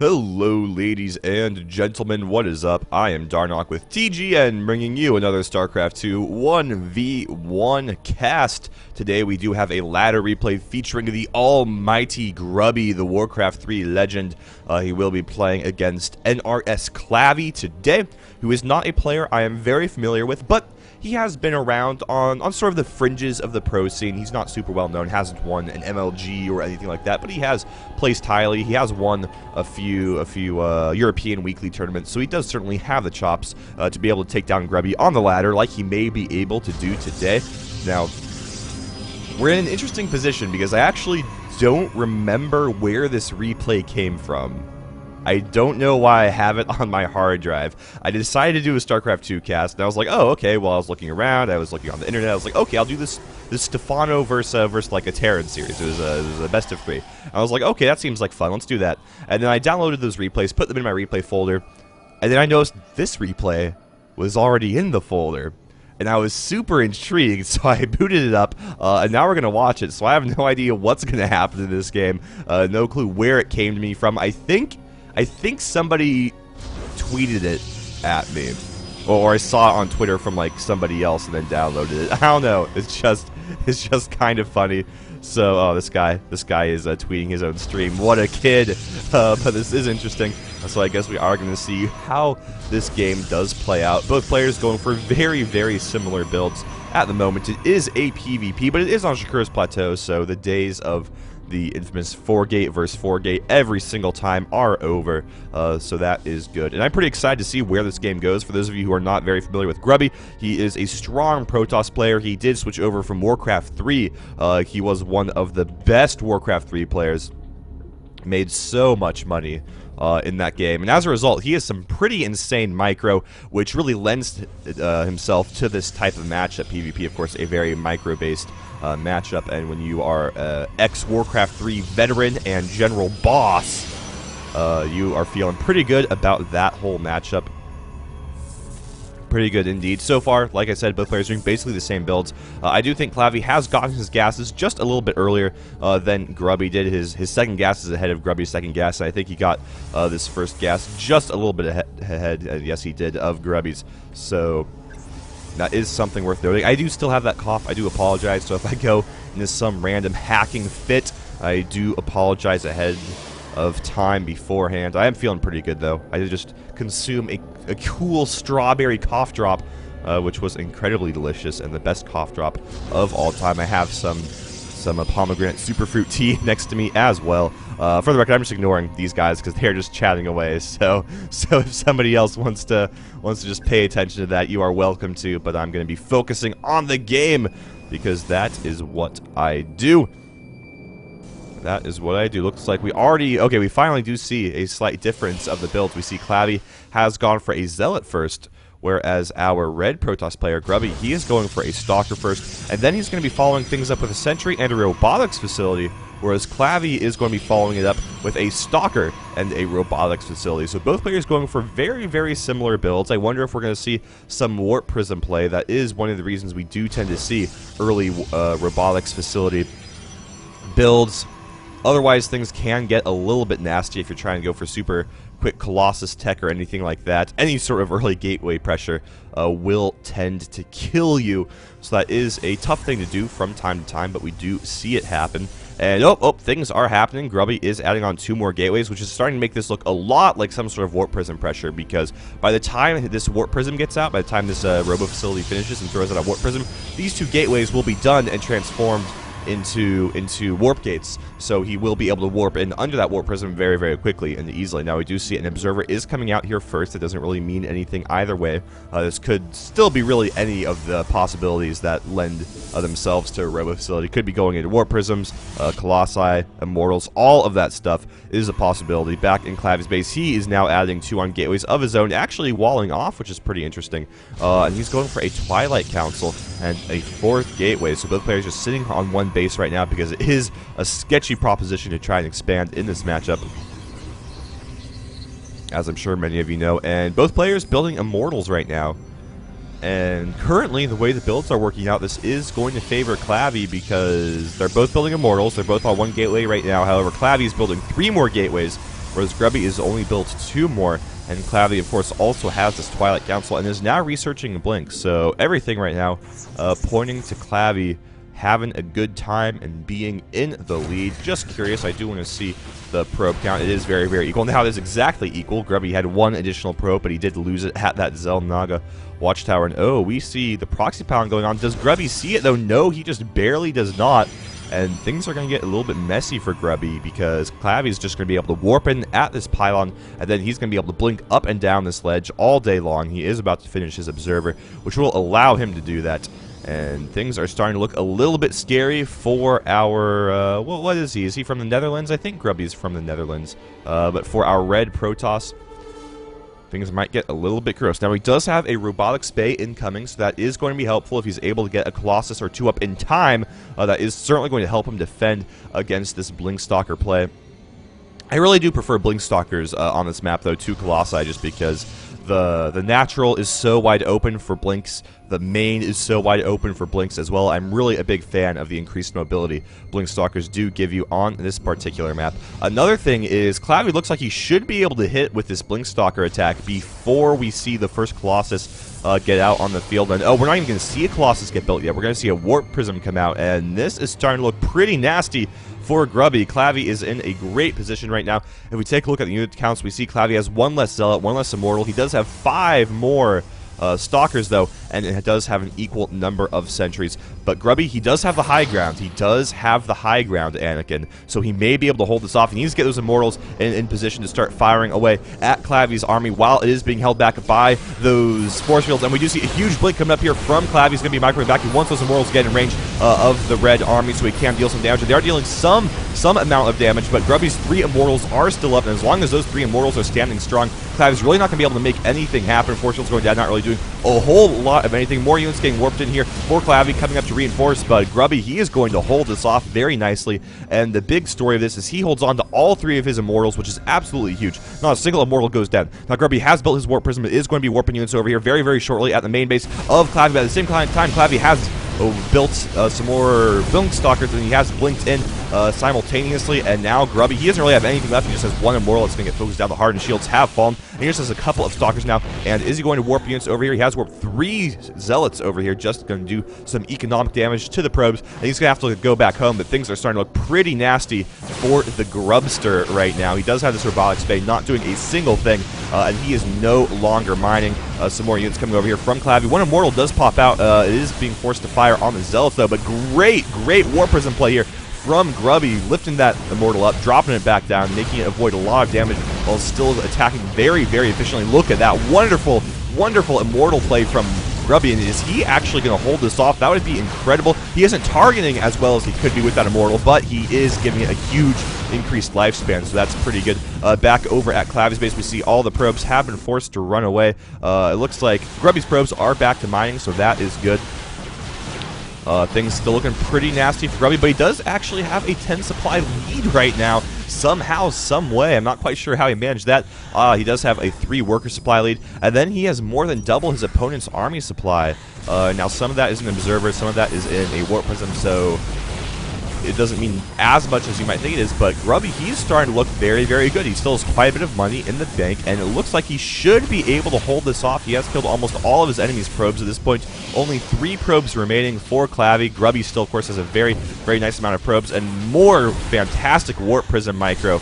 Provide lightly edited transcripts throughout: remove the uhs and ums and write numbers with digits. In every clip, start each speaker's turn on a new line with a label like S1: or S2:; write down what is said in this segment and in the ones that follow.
S1: Hello, ladies and gentlemen, what is up? I am Darnock with TGN, bringing you another Starcraft 2 1v1 cast. Today we do have a ladder replay featuring the almighty Grubby, the Warcraft 3 legend. He will be playing against NRS Clavie today, who is not a player I am very familiar with, but he has been around on sort of the fringes of the pro scene. He's not super well known, hasn't won an MLG or anything like that, but he has placed highly. He has won a few European weekly tournaments, so he does certainly have the chops to be able to take down Grubby on the ladder like he may be able to do today. Now, we're in an interesting position because I actually don't remember where this replay came from. I don't know why I have it on my hard drive. I decided to do a StarCraft 2 cast, and I was like, oh, okay, well, I was looking around, I was looking on the internet, I was like, okay, I'll do this Stefano versus like a Terran series. It was a best of 3. I was like, okay, that seems like fun, let's do that. And then I downloaded those replays, put them in my replay folder, and then I noticed this replay was already in the folder. And I was super intrigued, so I booted it up, and now we're going to watch it. So I have no idea what's going to happen in this game, no clue where it came to me from. I think somebody tweeted it at me, or I saw it on Twitter from like somebody else and then downloaded it. I don't know. It's just kind of funny. So, oh, this guy is tweeting his own stream. What a kid! But this is interesting. So I guess we are going to see how this game does play out. Both players going for very, very similar builds at the moment. It is a PvP, but it is on Shakur's Plateau, so the days of the infamous 4-gate versus 4-gate every single time are over, so that is good. And I'm pretty excited to see where this game goes. For those of you who are not very familiar with Grubby, he is a strong Protoss player. He did switch over from Warcraft 3. He was one of the best Warcraft 3 players. Made so much money in that game, and as a result, he has some pretty insane micro, which really lends himself to this type of matchup. PvP, of course, a very micro-based matchup, and when you are ex-Warcraft 3 veteran and general boss, you are feeling pretty good about that whole matchup. Pretty good indeed. So far, like I said, both players are doing basically the same builds. I do think Clavie has gotten his gases just a little bit earlier than Grubby did. His second gas is ahead of Grubby's second gas, and I think he got this first gas just a little bit ahead, yes he did, of Grubby's. So that is something worth noting. I do still have that cough. I do apologize. So if I go into some random hacking fit, I do apologize ahead of time beforehand. I am feeling pretty good though. I did just consume a cool strawberry cough drop, which was incredibly delicious and the best cough drop of all time. I have some pomegranate superfruit tea next to me as well. For the record, I'm just ignoring these guys because they're just chatting away. So if somebody else wants to just pay attention to that, you are welcome to. But I'm going to be focusing on the game because that is what I do. That is what I do. Looks like we finally do see a slight difference of the builds. We see Clavie has gone for a Zealot first, whereas our red Protoss player, Grubby, he is going for a Stalker first, and then he's going to be following things up with a Sentry and a Robotics Facility, whereas Clavie is going to be following it up with a Stalker and a Robotics Facility. So both players going for very, very similar builds. I wonder if we're going to see some Warp Prism play. That is one of the reasons we do tend to see early Robotics Facility builds. Otherwise, things can get a little bit nasty if you're trying to go for super quick Colossus tech or anything like that. Any sort of early gateway pressure will tend to kill you. So that is a tough thing to do from time to time, but we do see it happen. And things are happening. Grubby is adding on 2 more gateways, which is starting to make this look a lot like some sort of Warp Prism pressure, because by the time this Warp Prism gets out, by the time this Robo Facility finishes and throws out a Warp Prism, these 2 gateways will be done and transformed into warp gates, so he will be able to warp in under that warp prism very, very quickly and easily. Now we do see an observer is coming out here first. It doesn't really mean anything either way. This could still be really any of the possibilities that lend themselves to a robo facility. Could be going into warp prisms, colossi, immortals, all of that stuff is a possibility. Back in Clavie's base, he is now adding 2 on gateways of his own, actually walling off, which is pretty interesting. And he's going for a Twilight Council and a 4th gateway, so both players are sitting on one base right now because it is a sketchy proposition to try and expand in this matchup, as I'm sure many of you know. And both players building immortals right now, and currently the way the builds are working out, this is going to favor Clavie because they're both building immortals. They're both on 1 gateway right now. However, Clavie is building 3 more gateways whereas Grubby is only built 2 more, and Clavie, of course, also has this Twilight Council and is now researching Blink. So everything right now pointing to Clavie having a good time and being in the lead. Just curious, I do want to see the probe count. It is very, very equal. Now it is exactly equal. Grubby had 1 additional probe, but he did lose it at that Zelnaga watchtower. And oh, we see the proxy pound going on. Does Grubby see it though? No, he just barely does not. And things are going to get a little bit messy for Grubby because Clavie is just going to be able to warp in at this pylon, and then he's going to be able to blink up and down this ledge all day long. He is about to finish his observer, which will allow him to do that. And things are starting to look a little bit scary for our, what is he? Is he from the Netherlands? I think Grubby's from the Netherlands. But for our red Protoss, things might get a little bit gross. Now, he does have a robotic spay incoming, so that is going to be helpful if he's able to get a Colossus or 2 up in time. That is certainly going to help him defend against this Blink Stalker play. I really do prefer Blink Stalkers on this map, though, to Colossi, just because the natural is so wide open for Blinks. The main is so wide open for Blinks as well. I'm really a big fan of the increased mobility Blink Stalkers do give you on this particular map. Another thing is Clavie looks like he should be able to hit with this Blink Stalker attack before we see the first Colossus get out on the field. And oh, we're not even going to see a Colossus get built yet. We're going to see a Warp Prism come out, and this is starting to look pretty nasty for Grubby. Clavie is in a great position right now. If we take a look at the unit counts, we see Clavie has 1 less Zealot, 1 less Immortal. He does have 5 more Stalkers, though, and it does have an equal number of sentries. But Grubby, he does have the high ground. He does have the high ground, Anakin, so he may be able to hold this off. He needs to get those Immortals in position to start firing away at Clavie's army while it is being held back by those force fields. And we do see a huge blink coming up here from Clavie. He's going to be microwaving back. He wants those Immortals to get in range of the red army so he can deal some damage. They are dealing some amount of damage, but Grubby's 3 Immortals are still up, and as long as those 3 Immortals are standing strong, Clavie's really not going to be able to make anything happen. Force fields going down, not really doing a whole lot of anything. More units getting warped in here for Clavie coming up to reinforce, but Grubby, he is going to hold this off very nicely. And the big story of this is he holds on to all 3 of his Immortals, which is absolutely huge. Not a single Immortal goes down. Now Grubby has built his Warp Prism. It is going to be warping units over here very, very shortly at the main base of Clavie. But at the same time, Clavie has built some more Blink Stalkers, and he has blinked in simultaneously. And now Grubby, he doesn't really have anything left. He just has 1 Immortal that's going to get focused down. The hardened shields have fallen, and he just has a couple of Stalkers now. And is he going to warp units over here? He has warped 3 Zealots over here, just going to do some economic damage to the probes, and he's going to have to go back home. But things are starting to look pretty nasty for the Grubster right now. He does have this robotic spay, not doing a single thing, and he is no longer mining. Some more units coming over here from Clavie. 1 Immortal does pop out. It is being forced to fire on the Zealots, though, but great Warp Prism play here from Grubby, lifting that Immortal up, dropping it back down, making it avoid a lot of damage while still attacking very, very efficiently. Look at that wonderful Immortal play from Grubby, and is he actually going to hold this off? That would be incredible. He isn't targeting as well as he could be with that Immortal, but he is giving it a huge increased lifespan, so that's pretty good. Back over at Clavie's base, we see all the probes have been forced to run away. It looks like Grubby's probes are back to mining, so that is good. Things still looking pretty nasty for Grubby, but he does actually have a 10 supply lead right now. Somehow, some way. I'm not quite sure how he managed that. He does have a 3 worker supply lead, and then he has more than double his opponent's army supply. Now, some of that is an observer, some of that is in a warp prism, so it doesn't mean as much as you might think it is, but Grubby, he's starting to look very, very good. He still has quite a bit of money in the bank, and it looks like he should be able to hold this off. He has killed almost all of his enemy's probes at this point. Only 3 probes remaining for Clavie. Grubby still, of course, has a very, very nice amount of probes, and more fantastic Warp Prism micro,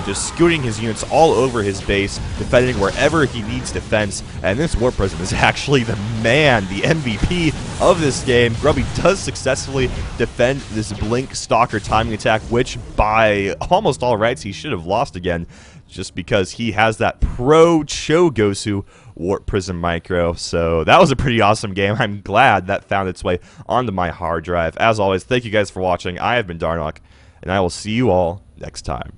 S1: just scooting his units all over his base, defending wherever he needs defense. And this Warp Prism is actually the man, the MVP of this game. Grubby does successfully defend this Blink Stalker timing attack, which by almost all rights he should have lost again, just because he has that pro Chogosu Warp Prism micro. So that was a pretty awesome game. I'm glad that found its way onto my hard drive. As always, thank you guys for watching. I have been Darnock, and I will see you all next time.